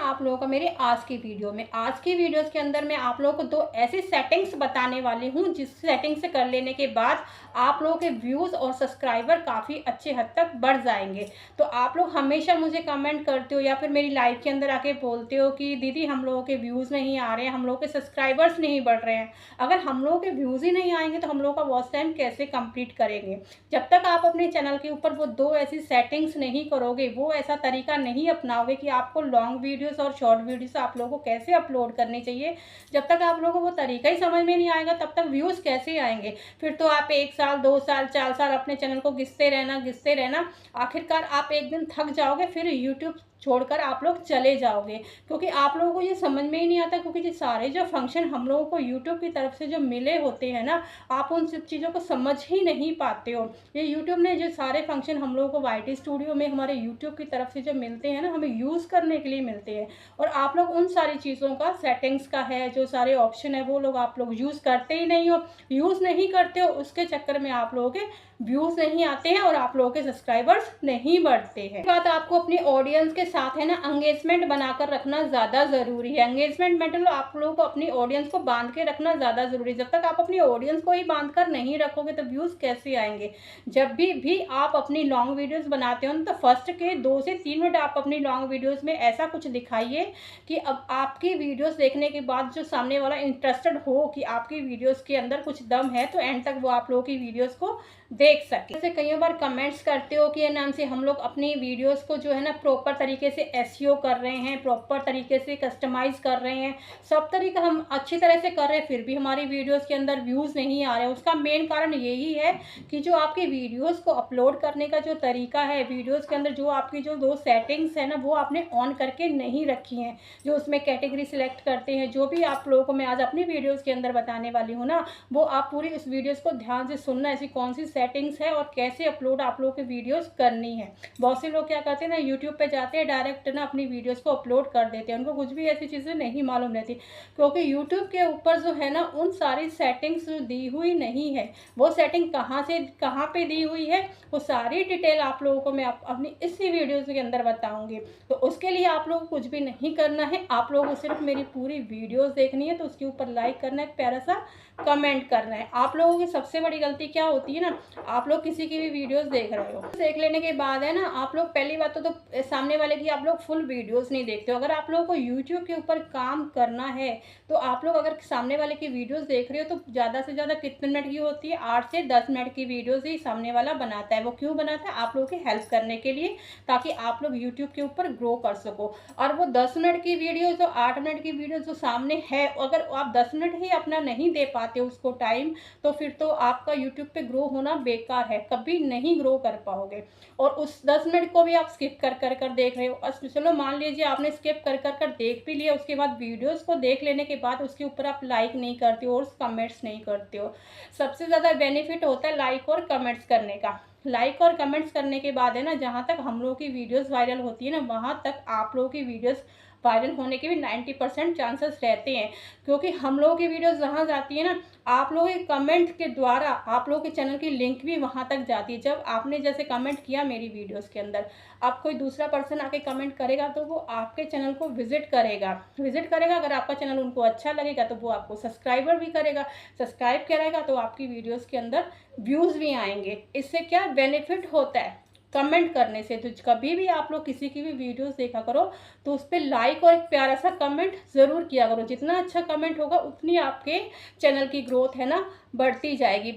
आप लोगों का मेरे आज की वीडियो में। आज की वीडियोस के अंदर मैं आप लोगों को दो ऐसी सेटिंग्स बताने वाली हूँ जिस सेटिंग से कर लेने के बाद आप लोगों के व्यूज़ और सब्सक्राइबर काफ़ी अच्छे हद तक बढ़ जाएंगे। तो आप लोग हमेशा मुझे कमेंट करते हो या फिर मेरी लाइव के अंदर आके बोलते हो कि दीदी हम लोगों के व्यूज़ नहीं आ रहे हैं, हम लोगों के सब्सक्राइबर्स नहीं बढ़ रहे हैं। अगर हम लोगों के व्यूज़ ही नहीं आएंगे तो हम लोगों का वॉच टाइम कैसे कंप्लीट करेंगे। जब तक आप अपने चैनल के ऊपर वो दो ऐसी सेटिंग्स नहीं करोगे, वो ऐसा तरीका नहीं अपनाओगे कि आपको लॉन्ग वीडियोस और शॉर्ट वीडियोस आप लोगों को कैसे अपलोड करनी चाहिए, जब तक आप लोगों को वो तरीका ही समझ में नहीं आएगा तब तक व्यूज़ कैसे आएंगे। फिर तो आप 1 साल 2 साल 4 साल अपने चैनल को घिसते रहना, आखिरकार आप एक दिन थक जाओगे, फिर यूट्यूब छोड़कर आप लोग चले जाओगे, क्योंकि आप लोगों को ये समझ में ही नहीं आता। क्योंकि ये सारे जो फंक्शन हम लोगों को यूट्यूब की तरफ से जो मिले होते हैं ना, आप उन सब चीज़ों को समझ ही नहीं पाते हो। ये यूट्यूब ने जो सारे फंक्शन हम लोगों को वाईटी स्टूडियो में हमारे यूट्यूब की तरफ से जो मिलते हैं ना, हमें यूज़ करने के लिए मिलते हैं, और आप लोग उन सारी चीज़ों का सेटिंग्स का है जो सारे ऑप्शन है वो लोग आप लोग यूज़ करते ही नहीं हो। यूज़ नहीं करते हो, उसके चक्कर में आप लोगों के व्यूज़ नहीं आते हैं और आप लोगों के सब्सक्राइबर्स नहीं बढ़ते हैं। बात आपको अपनी ऑडियंस के साथ है ना एंगेजमेंट बनाकर रखना ज़्यादा ज़रूरी है। एंगेजमेंट मतलब आप लोगों को अपनी ऑडियंस को बांध के रखना ज़्यादा ज़रूरी है। जब तक आप अपनी ऑडियंस को ही बांध कर नहीं रखोगे तो व्यूज़ कैसे आएंगे। जब भी आप अपनी लॉन्ग वीडियोस बनाते हो तो फर्स्ट के 2 से 3 मिनट आप अपनी लॉन्ग वीडियोस में ऐसा कुछ दिखाइए कि अब आपकी वीडियोस देखने के बाद जो सामने वाला इंटरेस्टेड हो कि आपकी वीडियोस के अंदर कुछ दम है, तो एंड तक वो आप लोगों की वीडियोस को देख सके। जैसे कई बार कमेंट्स करते हो कि ये नाम से हम लोग अपनी वीडियोस को जो है ना प्रॉपर तरीके से एसईओ कर रहे हैं, प्रॉपर तरीके से कस्टमाइज कर रहे हैं, सब तरीका हम अच्छी तरह से कर रहे हैं, फिर भी हमारी वीडियोस के अंदर व्यूज़ नहीं आ रहे हैं। उसका मेन कारण यही है कि जो आपकी वीडियोस को अपलोड करने का जो तरीका है, वीडियोस के अंदर जो आपकी जो 2 सेटिंग्स है ना वो आपने ऑन करके नहीं रखी हैं। जो उसमें कैटेगरी सिलेक्ट करते हैं, जो भी आप लोगों को मैं आज अपनी वीडियोस के अंदर बताने वाली हूँ ना, वो आप पूरी इस वीडियोस को ध्यान से सुनना, ऐसी कौन सी सेटिंग्स है और कैसे अपलोड आप लोगों की वीडियोस करनी है। बहुत से लोग क्या करते हैं ना, यूट्यूब पे जाते हैं डायरेक्ट ना अपनी वीडियोस को अपलोड कर देते हैं, उनको कुछ भी ऐसी चीज़ें नहीं मालूम रहती, क्योंकि यूट्यूब के ऊपर जो है ना उन सारी सेटिंग्स दी हुई नहीं है। वो सेटिंग कहाँ से कहाँ पे दी हुई है, वो सारी डिटेल आप लोगों को मैं अपनी इसी वीडियोस के अंदर बताऊंगी। तो उसके लिए आप लोगों को कुछ भी नहीं करना है, आप लोगों को सिर्फ मेरी पूरी वीडियोस देखनी है। तो उसके ऊपर लाइक करना है, एक प्यारा सा कमेंट करना है। आप लोगों की सबसे बड़ी गलती क्या होती है ना, आप लोग किसी की भी वीडियोस देख रहे हो, देख लेने के बाद है ना आप लोग पहली बात तो सामने वाले की आप लोग फुल वीडियोस नहीं देखते हो। अगर आप लोगों को यूट्यूब के ऊपर काम करना है तो आप लोग अगर सामने वाले की वीडियोस देख रहे हो तो ज़्यादा से ज़्यादा कितने मिनट की होती है, 8 से 10 मिनट की वीडियोस ही सामने वाला बनाता है। वो क्यों बनाता है? आप लोगों की हेल्प करने के लिए, ताकि आप लोग यूट्यूब के ऊपर ग्रो कर सको। और वो 10 मिनट की वीडियो जो 8 मिनट की वीडियो जो सामने है, अगर आप 10 मिनट ही अपना नहीं दे पाते उसको टाइम, तो फिर तो आपका यूट्यूब पे ग्रो होना बेकार है, कभी नहीं ग्रो कर पाओगे। और उस 10 मिनट को भी आप स्किप कर देख रहे हो। चलो मान लीजिए आपने स्किप कर देख भी लिया, उसके बाद वीडियोस को देख लेने के बाद उसके ऊपर आप लाइक नहीं करते हो और कमेंट्स नहीं करते हो। सबसे ज़्यादा बेनिफिट होता है लाइक और कमेंट्स करने का। लाइक और कमेंट्स करने के बाद है ना, जहाँ तक हम लोगों की वीडियोस वायरल होती है ना, वहाँ तक आप लोगों की वीडियोस वायरल होने के भी 90% चांसेस रहते हैं। क्योंकि हम लोगों की वीडियोस जहाँ जाती है ना, आप लोगों के कमेंट के द्वारा आप लोगों के चैनल की लिंक भी वहाँ तक जाती है। जब आपने जैसे कमेंट किया मेरी वीडियोस के अंदर, अब कोई दूसरा पर्सन आके कमेंट करेगा तो वो आपके चैनल को विजिट करेगा। अगर आपका चैनल उनको अच्छा लगेगा तो वो आपको सब्सक्राइबर भी करेगा, सब्सक्राइब करेगा तो आपकी वीडियोस के अंदर व्यूज़ भी आएंगे। इससे क्या बेनिफिट होता है कमेंट करने से। तो कभी भी आप लोग किसी की भी वीडियोस देखा करो तो उस पर लाइक और एक प्यारा सा कमेंट ज़रूर किया करो। जितना अच्छा कमेंट होगा उतनी आपके चैनल की ग्रोथ है ना बढ़ती जाएगी।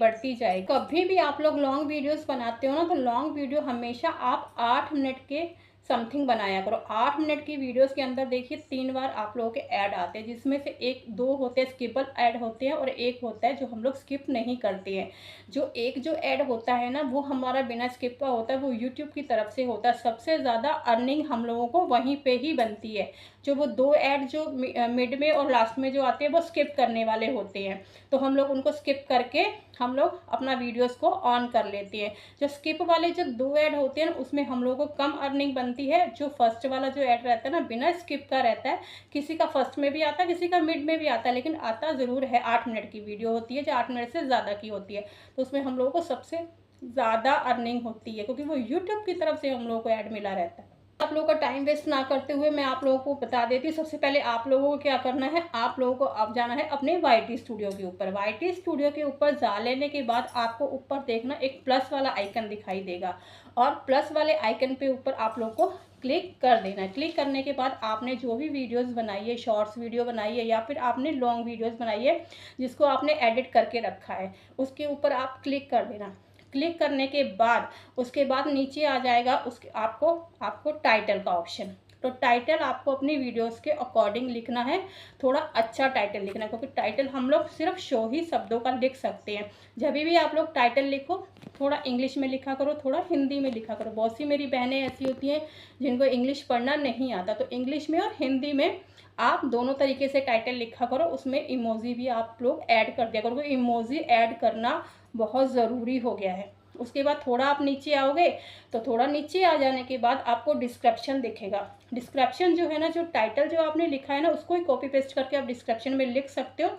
कभी भी आप लोग लॉन्ग वीडियोस बनाते हो ना, तो लॉन्ग वीडियो हमेशा आप 8 मिनट के समथिंग बनाया करो। 8 मिनट की वीडियोस के अंदर देखिए 3 बार आप लोगों के ऐड आते हैं, जिसमें से 1-2 होते हैं स्किपल ऐड होते हैं और एक होता है जो हम लोग स्किप नहीं करते हैं। जो ऐड होता है ना वो हमारा बिना स्किप का होता है, वो यूट्यूब की तरफ से होता है। सबसे ज़्यादा अर्निंग हम लोगों को वहीं पे ही बनती है। जो वो 2 ऐड जो मिड में और लास्ट में जो आते हैं वो स्किप करने वाले होते हैं, तो हम लोग उनको स्किप करके हम लोग अपना वीडियोस को ऑन कर लेते हैं। जो स्किप वाले जो 2 ऐड होते हैं उसमें हम लोगों को कम अर्निंग बनती है। जो फर्स्ट वाला जो ऐड रहता है ना बिना स्किप का रहता है, किसी का फर्स्ट में भी आता है, किसी का मिड में भी आता है, लेकिन आता ज़रूर है। 8 मिनट की वीडियो होती है जो 8 मिनट से ज़्यादा की होती है, तो उसमें हम लोगों को सबसे ज़्यादा अर्निंग होती है, क्योंकि वो यूट्यूब की तरफ से हम लोगों को ऐड मिला रहता है। आप लोगों का टाइम वेस्ट ना करते हुए मैं आप लोगों को बता देती हूँ। सबसे पहले आप लोगों को क्या करना है, आप लोगों को अब जाना है अपने YT स्टूडियो के ऊपर। YT स्टूडियो के ऊपर जा लेने के बाद आपको ऊपर देखना एक प्लस वाला आइकन दिखाई देगा, और प्लस वाले आइकन पे ऊपर आप लोगों को क्लिक कर देना है। क्लिक करने के बाद आपने जो भी वीडियोस बनाई है, शॉर्ट्स वीडियो बनाई है या फिर आपने लॉन्ग वीडियोस बनाई है जिसको आपने एडिट करके रखा है, उसके ऊपर आप क्लिक कर देना। क्लिक करने के बाद उसके बाद नीचे आ जाएगा उसके आपको टाइटल का ऑप्शन। तो टाइटल आपको अपनी वीडियोस के अकॉर्डिंग लिखना है, थोड़ा अच्छा टाइटल लिखना है, क्योंकि टाइटल हम लोग सिर्फ शो ही शब्दों का लिख सकते हैं। जब भी आप लोग टाइटल लिखो थोड़ा इंग्लिश में लिखा करो, थोड़ा हिंदी में लिखा करो। बहुत सी मेरी बहनें ऐसी होती हैं जिनको इंग्लिश पढ़ना नहीं आता, तो इंग्लिश में और हिंदी में आप दोनों तरीके से टाइटल लिखा करो। उसमें इमोजी भी आप लोग ऐड कर दिया करो, इमोजी ऐड करना बहुत ज़रूरी हो गया है। उसके बाद थोड़ा आप नीचे आओगे तो थोड़ा नीचे आ जाने के बाद आपको डिस्क्रिप्शन दिखेगा। डिस्क्रिप्शन जो है ना, जो टाइटल जो आपने लिखा है ना, उसको ही कॉपी पेस्ट करके आप डिस्क्रिप्शन में लिख सकते हो।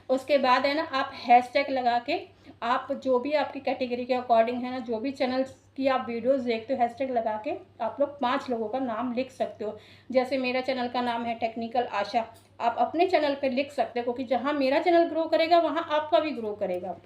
उसके बाद है ना, आप हैशटैग लगा के आप जो भी आपकी कैटेगरी के अकॉर्डिंग है ना, जो भी चैनल्स की आप वीडियोस देखते हो, हैशटैग लगा के आप लोग 5 लोगों का नाम लिख सकते हो। जैसे मेरा चैनल का नाम है टेक्निकल आशा, आप अपने चैनल पे लिख सकते हो, क्योंकि जहाँ मेरा चैनल ग्रो करेगा वहाँ आपका भी ग्रो करेगा।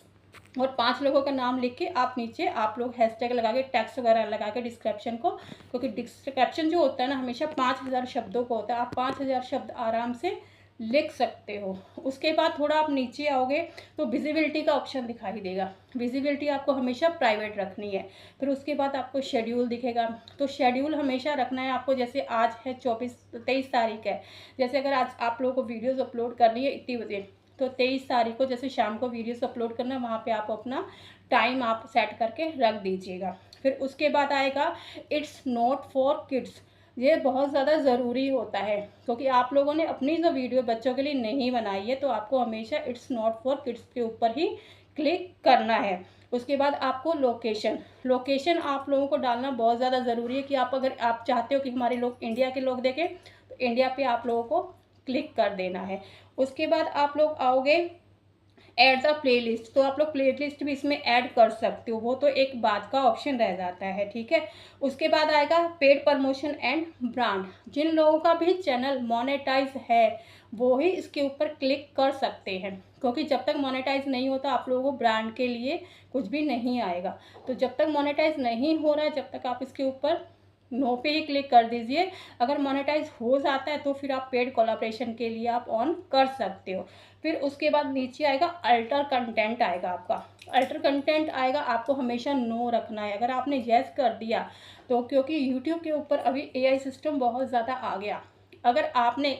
और 5 लोगों का नाम लिख के आप नीचे आप लोग हैशटैग लगा के टैक्स वगैरह लगा के डिस्क्रिप्शन को, क्योंकि डिस्क्रिप्शन जो होता है ना हमेशा 5000 शब्दों को होता है, आप 5000 शब्द आराम से लिख सकते हो। उसके बाद थोड़ा आप नीचे आओगे तो विजिबिलिटी का ऑप्शन दिखाई देगा। विजिबिलिटी आपको हमेशा प्राइवेट रखनी है। फिर उसके बाद आपको शेड्यूल दिखेगा, तो शेड्यूल हमेशा रखना है आपको। जैसे आज है 23 तारीख है, जैसे अगर आज आप लोगों को वीडियोज़ अपलोड करनी है इतनी बजे, तो 23 तारीख को जैसे शाम को वीडियोस अपलोड करना है, वहाँ पे आप अपना टाइम आप सेट करके रख दीजिएगा। फिर उसके बाद आएगा इट्स नॉट फॉर किड्स। ये बहुत ज़्यादा ज़रूरी होता है, क्योंकि आप लोगों ने अपनी जो वीडियो बच्चों के लिए नहीं बनाई है, तो आपको हमेशा इट्स नॉट फॉर किड्स के ऊपर ही क्लिक करना है। उसके बाद आपको लोकेशन आप लोगों को डालना बहुत ज़्यादा ज़रूरी है, कि आप अगर आप चाहते हो कि हमारे लोग इंडिया के लोग देखें, तो इंडिया पे आप लोगों को क्लिक कर देना है। उसके बाद आप लोग आओगे ऐड द प्लेलिस्ट, तो आप लोग प्लेलिस्ट भी इसमें ऐड कर सकते हो, वो तो एक बात का ऑप्शन रह जाता है, ठीक है। उसके बाद आएगा पेड प्रमोशन एंड ब्रांड। जिन लोगों का भी चैनल मोनेटाइज है वो ही इसके ऊपर क्लिक कर सकते हैं, क्योंकि जब तक मोनेटाइज नहीं होता आप लोगों को ब्रांड के लिए कुछ भी नहीं आएगा। तो जब तक मोनेटाइज नहीं हो रहा है, जब तक आप इसके ऊपर नो पे ही क्लिक कर दीजिए। अगर मोनेटाइज हो जाता है तो फिर आप पेड कोलैबोरेशन के लिए आप ऑन कर सकते हो। फिर उसके बाद नीचे आएगा अल्टर कंटेंट आएगा आपका। अल्टर कंटेंट आएगा, आपको हमेशा नो रखना है। अगर आपने येस कर दिया तो, क्योंकि यूट्यूब के ऊपर अभी AI सिस्टम बहुत ज़्यादा आ गया, अगर आपने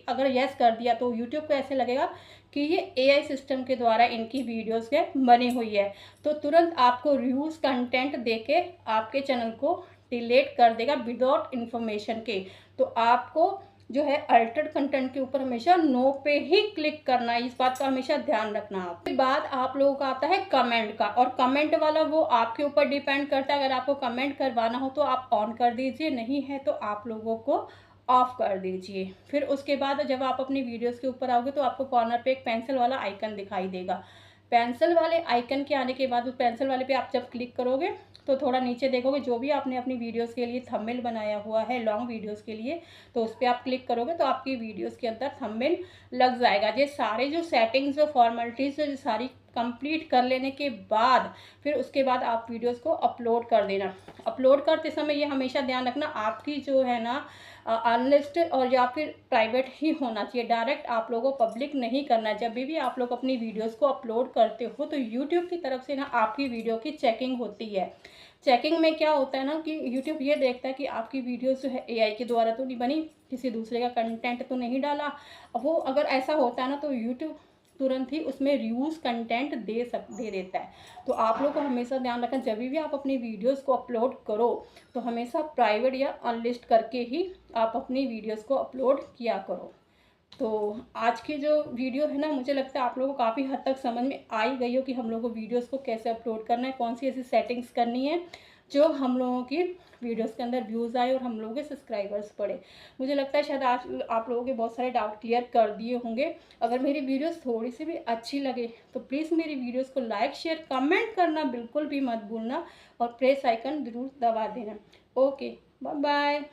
अगर येस कर दिया तो यूट्यूब को ऐसे लगेगा कि ये AI सिस्टम के द्वारा इनकी वीडियोस के बनी हुई है, तो तुरंत आपको रिव्यूज़ कंटेंट देके आपके चैनल को डिलीट कर देगा विदाउट इन्फॉर्मेशन के। तो आपको जो है अल्टर्ड कंटेंट के ऊपर हमेशा नो पे ही क्लिक करना है, इस बात का हमेशा ध्यान रखना। आप बाद आप लोगों का आता है कमेंट का, और कमेंट वाला वो आपके ऊपर डिपेंड करता है। अगर आपको कमेंट करवाना हो तो आप ऑन कर दीजिए, नहीं है तो आप लोगों को ऑफ कर दीजिए। फिर उसके बाद जब आप अपनी वीडियोस के ऊपर आओगे तो आपको कॉर्नर पे एक पेंसिल वाला आइकन दिखाई देगा। पेंसिल वाले आइकन के आने के बाद उस पेंसिल वाले पे आप जब क्लिक करोगे तो थोड़ा नीचे देखोगे जो भी आपने अपनी वीडियोस के लिए थंबनेल बनाया हुआ है लॉन्ग वीडियोस के लिए, तो उस पर आप क्लिक करोगे तो आपकी वीडियोस के अंदर थंबनेल लग जाएगा। ये सारे जो सेटिंग्स जो फॉर्मेलिटीज़ जो सारी कंप्लीट कर लेने के बाद फिर उसके बाद आप वीडियोस को अपलोड कर देना। अपलोड करते समय ये हमेशा ध्यान रखना आपकी जो है ना अनलिस्टेड और या फिर प्राइवेट ही होना चाहिए। डायरेक्ट आप लोगों को पब्लिक नहीं करना है। जब भी आप लोग अपनी वीडियोस को अपलोड करते हो तो यूट्यूब की तरफ से ना आपकी वीडियो की चेकिंग होती है। चेकिंग में क्या होता है ना कि यूट्यूब ये देखता है कि आपकी वीडियो जो है AI के द्वारा तो नहीं बनी, किसी दूसरे का कंटेंट तो नहीं डाला। वो अगर ऐसा होता है ना तो यूट्यूब तुरंत ही उसमें रिव्यूज़ कंटेंट दे देता है। तो आप लोग को हमेशा ध्यान रखना, जब भी आप अपनी वीडियोस को अपलोड करो तो हमेशा प्राइवेट या अनलिस्ट करके ही आप अपनी वीडियोस को अपलोड किया करो। तो आज की जो वीडियो है ना, मुझे लगता है आप लोगों को काफ़ी हद तक समझ में आ ही गई हो कि हम लोगों को वीडियोस को कैसे अपलोड करना है, कौन सी ऐसी सेटिंग्स करनी है जो हम लोगों की वीडियोस के अंदर व्यूज़ आए और हम लोगों के सब्सक्राइबर्स बढ़े। मुझे लगता है शायद आज आप लोगों के बहुत सारे डाउट क्लियर कर दिए होंगे। अगर मेरी वीडियोस थोड़ी सी भी अच्छी लगे तो प्लीज़ मेरी वीडियोस को लाइक शेयर कमेंट करना बिल्कुल भी मत भूलना, और प्रेस आइकन ज़रूर दबा देना। Okay, bye bye.